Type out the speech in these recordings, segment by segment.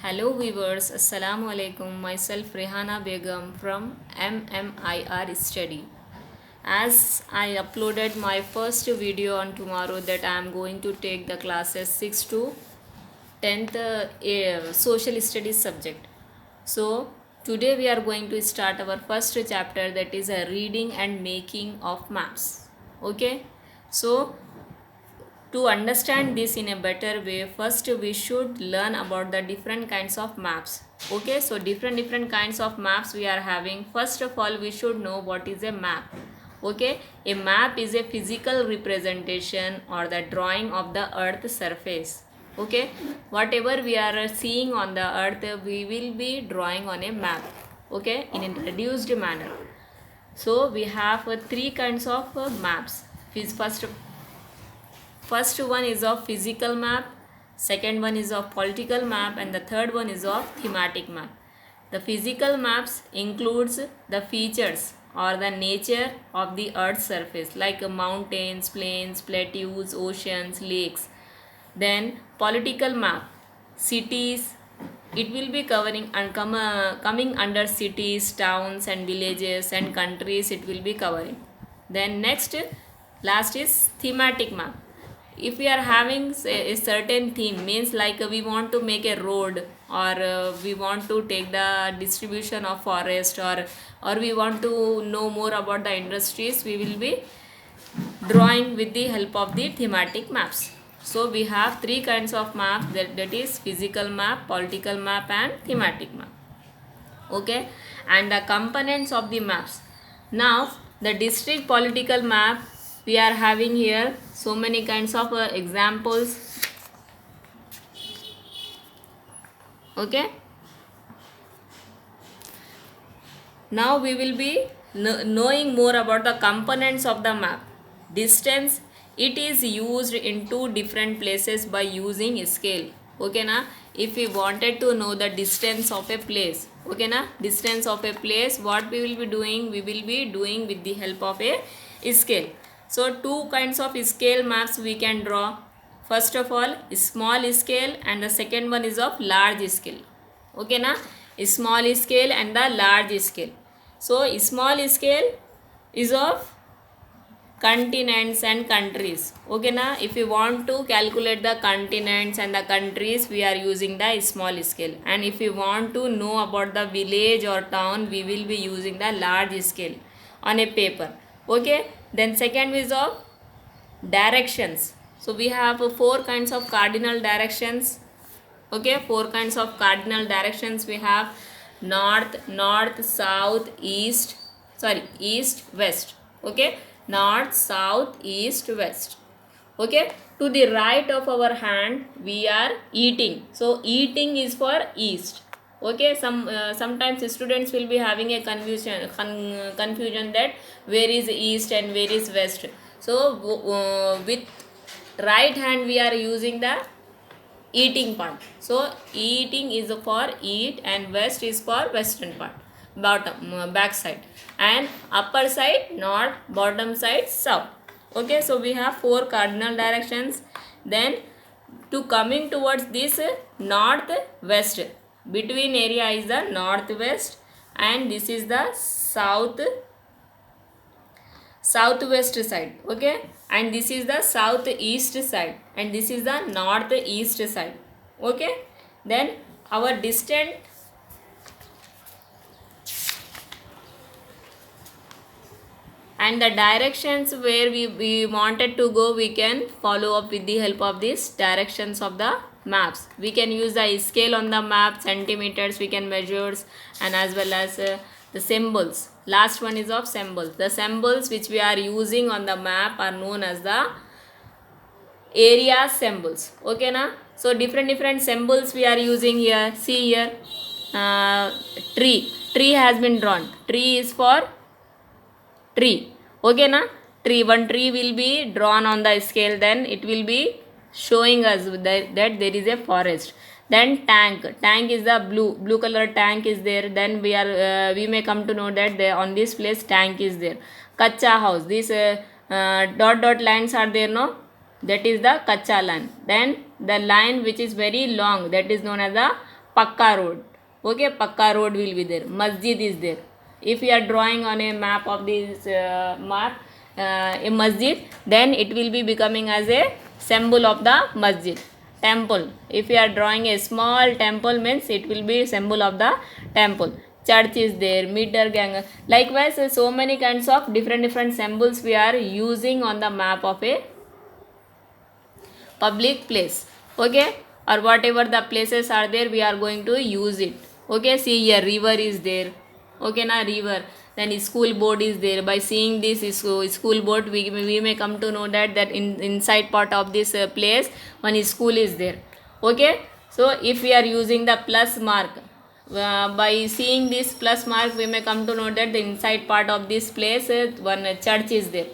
Hello viewers, Assalamu alaikum. Myself Rehana Begum from MMIR Study. As I uploaded my first video on tomorrow that I am going to take the classes 6 to 10th social studies subject. So today we are going to start our first chapter, that is a reading and making of maps. Okay, so to understand this in a better way, first we should learn about the different kinds of maps. Okay, so different kinds of maps we are having. First of all, we should know what is a map. Okay, a map is a physical representation or the drawing of the earth surface. Okay, whatever we are seeing on the earth, we will be drawing on a map. Okay, in a reduced manner. So we have three kinds of maps. First one is of physical map, second one is of political map, and the third one is of thematic map. The physical maps includes the features or the nature of the earth's surface like mountains, plains, plateaus, oceans, lakes. Then political map, cities, it will be covering and coming under cities, towns and villages and countries, it will be covering. Then next, last is thematic map. If we are having a certain theme, means like we want to make a road, or we want to take the distribution of forest, or we want to know more about the industries, we will be drawing with the help of the thematic maps. So we have three kinds of maps, that is physical map, political map and thematic map. Okay, and the components of the maps. Now the district political map, we are having here so many kinds of examples. Okay, now we will be knowing more about the components of the map. Distance, it is used in two different places by using scale. Okay na, if we wanted to know the distance of a place, okay na, distance of a place, what we will be doing, we will be doing with the help of a scale. So two kinds of scale maps we can draw. First of all, small scale, and the second one is of large scale. Okay na, small scale and the large scale. So small scale is of continents and countries. Okay na, if we want to calculate the continents and the countries, we are using the small scale, and if we want to know about the village or town, we will be using the large scale on a paper. Okay, then second is of directions. So we have four kinds of cardinal directions. Okay, four kinds of cardinal directions we have: north, south, east, east, west. Okay, north, south, east, west. Okay, to the right of our hand we are eating, so eating is for east. Okay, sometimes students will be having a confusion that where is east and where is west. So with right hand we are using the eating part. So eating is for eat, and west is for western part, bottom, back side, and upper side north, bottom side south. Okay, so we have four cardinal directions. Then to coming towards this north west, between area is the northwest, and this is the southwest side. Okay, and this is the southeast side, and this is the northeast side. Okay, then our distant and the directions where we wanted to go, we can follow up with the help of these directions of the maps. We can use the scale on the map, centimeters we can measure, and as well as the symbols. Last one is of symbols. The symbols which we are using on the map are known as the area symbols. Okay na, so different symbols we are using here. See here, tree has been drawn. Tree is for tree. Okay na, one tree will be drawn on the scale, then it will be showing us that there is a forest. Then tank is the blue color tank is there. Then we may come to know that on this place tank is there. Kacha house, these dot lines are there, no, that is the kacha line. Then the line which is very long, that is known as the pakka road. Okay, pakka road will be there. Masjid is there. If you are drawing on a map of this map a masjid, then it will be becoming as a symbol of the masjid. Temple, if you are drawing a small temple, means it will be symbol of the temple. Church is there, meter gang. Likewise, so many kinds of different symbols we are using on the map of a public place. Okay, or whatever the places are there, we are going to use it. Okay, see here, river is there. Okay, na, river. Then school board is there. By seeing this school board, we may come to know that inside part of this place one school is there. Okay, so if we are using the plus mark, by seeing this plus mark, we may come to know that the inside part of this place one church is there.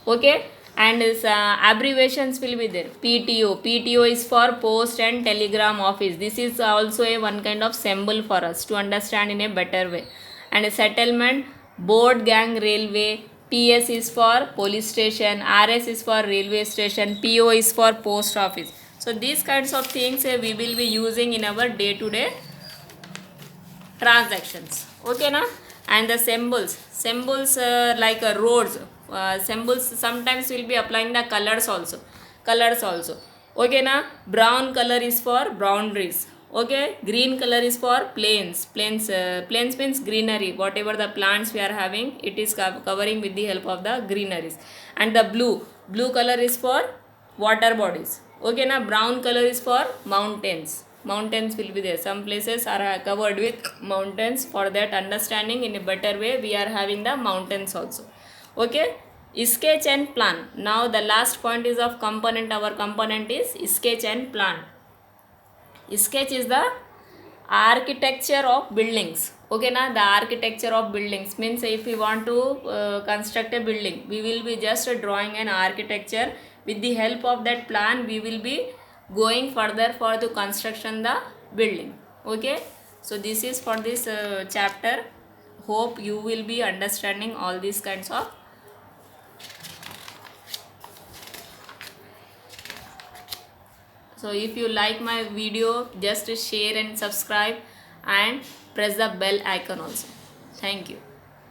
Okay, and abbreviations will be there. PTO is for post and telegram office. This is also a one kind of symbol for us to understand in a better way. And a settlement, board gang railway. PS is for police station, RS is for railway station, PO is for post office. So these kinds of things we will be using in our day to day transactions. Okay, na? And the symbols like roads, symbols sometimes will be applying the colors also. Okay, na? Brown color is for boundaries. Okay, green color is for plains means greenery. Whatever the plants we are having, it is covering with the help of the greeneries. And the blue color is for water bodies. Okay, na? Brown color is for mountains will be there. Some places are covered with mountains. For that understanding in a better way, we are having the mountains also. Okay, sketch and plan. Now the last point is of component. Our component is sketch and plan. Sketch is the architecture of buildings. Okay, na? The architecture of buildings means if we want to construct a building, we will be just drawing an architecture. With the help of that plan, we will be going further for the construction the building. Okay, so this is for this chapter. Hope you will be understanding all these kinds of. So if you like my video, just share and subscribe and press the bell icon also. Thank you.